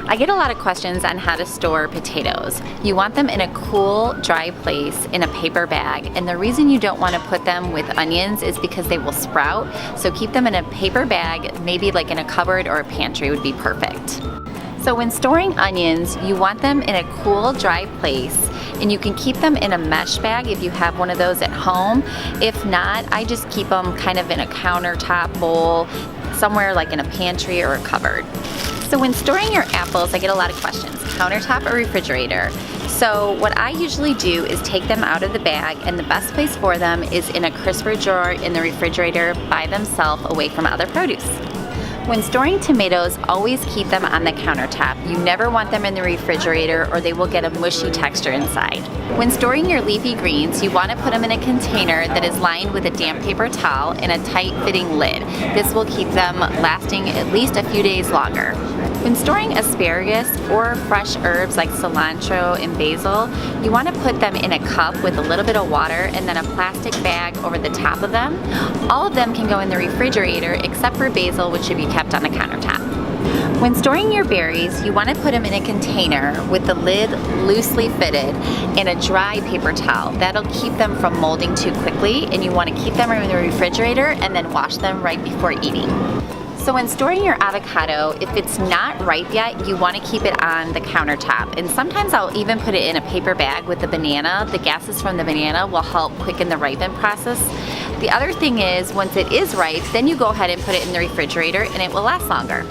I get a lot of questions on how to store potatoes. You want them in a cool, dry place in a paper bag, and the reason you don't want to put them with onions is because they will sprout, so keep them in a paper bag, maybe like in a cupboard or a pantry would be perfect. So when storing onions, you want them in a cool, dry place, and you can keep them in a mesh bag if you have one of those at home. If not, I just keep them kind of in a countertop bowl, somewhere like in a pantry or a cupboard. So when storing your apples, I get a lot of questions, countertop or refrigerator. So what I usually do is take them out of the bag, and the best place for them is in a crisper drawer in the refrigerator by themselves, away from other produce. When storing tomatoes, always keep them on the countertop. You never want them in the refrigerator or they will get a mushy texture inside. When storing your leafy greens, you want to put them in a container that is lined with a damp paper towel and a tight-fitting lid. This will keep them lasting at least a few days longer. When storing asparagus or fresh herbs like cilantro and basil, you want to put them in a cup with a little bit of water and then a plastic bag over the top of them. All of them can go in the refrigerator except for basil, which should be kept on the countertop. When storing your berries, you want to put them in a container with the lid loosely fitted in a dry paper towel. That'll keep them from molding too quickly, and you want to keep them in the refrigerator and then wash them right before eating. So when storing your avocado, if it's not ripe yet, you want to keep it on the countertop. And sometimes I'll even put it in a paper bag with the banana. The gases from the banana will help quicken the ripen process. The other thing is, once it is ripe, then you go ahead and put it in the refrigerator and it will last longer.